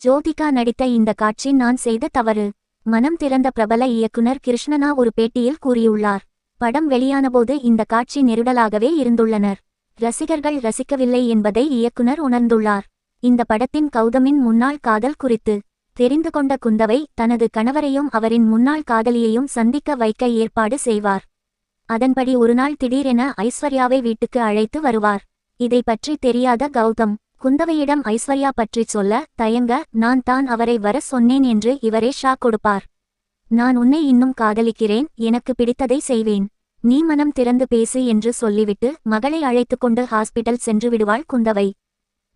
ஜோதிகா நடித்த இந்த காட்சி நான் செய்த தவறு. மனம் திறந்த பிரபல இயக்குனர் கிருஷ்ணனா ஒரு பேட்டியில் கூறியுள்ளார். படம் வெளியானபோது இந்த காட்சி நெருடலாகவே இருந்துள்ளனர். ரசிகர்கள் ரசிக்கவில்லை என்பதை இயக்குனர் உணர்ந்துள்ளார். இந்த படத்தின் கௌதமின் முன்னாள் காதல் குறித்து தெரிந்து கொண்ட குந்தவை தனது கணவரையும் அவரின் முன்னாள் காதலியையும் சந்திக்க வைக்க ஏற்பாடு செய்வார். அதன்படி ஒருநாள் திடீரென ஐஸ்வர்யாவை வீட்டுக்கு அழைத்து வருவார். இதை பற்றி தெரியாத கௌதம் குந்தவையிடம் ஐஸ்வர்யா பற்றி சொல்ல தயங்க, நான் தான் அவரை வர சொன்னேன் என்று இவரே ஷாக் கொடுப்பார். நான் உன்னை இன்னும் காதலிக்கிறேன், எனக்கு பிடித்ததை செய்வேன், நீ மனம் திறந்து பேசு என்று சொல்லிவிட்டு மகளை அழைத்துக்கொண்டு ஹாஸ்பிட்டல் சென்று விடுவாள் குந்தவை.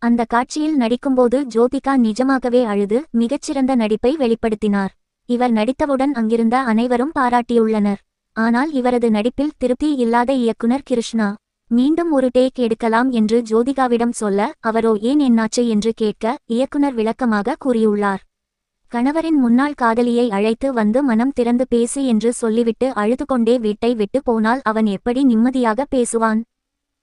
அந்த காட்சியில் நடிக்கும்போது ஜோதிகா நிஜமாகவே அழுது மிகச்சிறந்த நடிப்பை வெளிப்படுத்தினார். இவர் நடித்தவுடன் அங்கிருந்த அனைவரும் பாராட்டியுள்ளனர். ஆனால் இவரது நடிப்பில் திருப்தி இல்லாத இயக்குனர் கிருஷ்ணா மீண்டும் ஒரு டேக் எடுக்கலாம் என்று ஜோதிகாவிடம் சொல்ல அவரோ ஏன் என்னாச்சு என்று கேட்க இயக்குனர் விளக்கமாக கூறியுள்ளார். கணவரின் முன்னாள் காதலியை அழைத்து வந்து மனம் திறந்து பேசு என்று சொல்லிவிட்டு அழுதுகொண்டே வீட்டை விட்டு போனால் அவன் எப்படி நிம்மதியாக பேசுவான்?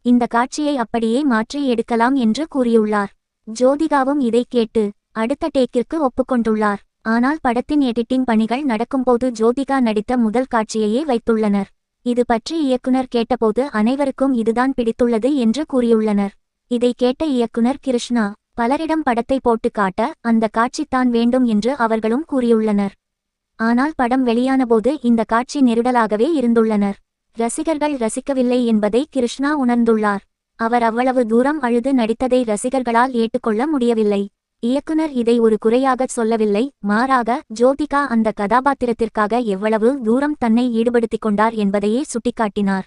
இந்த காட்சியை அப்படியே மாற்றி எடுக்கலாம் என்று கூறியுள்ளார். ஜோதிகாவும் இதை கேட்டு அடுத்த டேக்கிற்கு ஒப்புக்கொண்டுள்ளார். ஆனால் படத்தின் எடிட்டிங் பணிகள் நடக்கும்போது ஜோதிகா நடித்த முதல் காட்சியையே வைத்துள்ளனர். இது பற்றி இயக்குனர் கேட்டபோது அனைவருக்கும் இதுதான் பிடித்துள்ளது என்று கூறியுள்ளனர். இதை கேட்ட இயக்குனர் கிருஷ்ணா பலரிடம் படத்தை போட்டு காட்ட அந்த காட்சித்தான் வேண்டும் என்று அவர்களும் கூறியுள்ளனர். ஆனால் படம் வெளியானபோது இந்த காட்சி நெருடலாகவே இருந்துள்ளனர். ரசிகர்கள் ரசிக்கவில்லை என்பதை கிருஷ்ணா உணர்ந்துள்ளார். அவர் அவ்வளவு தூரம் அழுது நடித்ததை ரசிகர்களால் ஏற்றுக்கொள்ள முடியவில்லை. இயக்குனர் இதை ஒரு குறையாக சொல்லவில்லை, மாறாக ஜோதிகா அந்த கதாபாத்திரத்திற்காக எவ்வளவு தூரம் தன்னை ஈடுபடுத்திக் கொண்டார் என்பதையே சுட்டிக்காட்டினார்.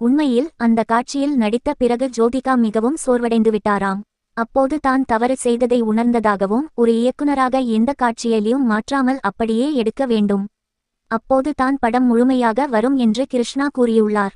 உண்மையில் அந்த காட்சியில் நடித்த பிறகு ஜோதிகா மிகவும் சோர்வடைந்து விட்டாராம். அப்போது தான் தவறு செய்ததை உணர்ந்ததாகவும் ஒரு இயக்குனராக எந்த காட்சியையும் மாற்றாமல் அப்படியே எடுக்க வேண்டும், அப்போது தான் படம் முழுமையாக வரும் என்று கிருஷ்ணா கூறியுள்ளார்.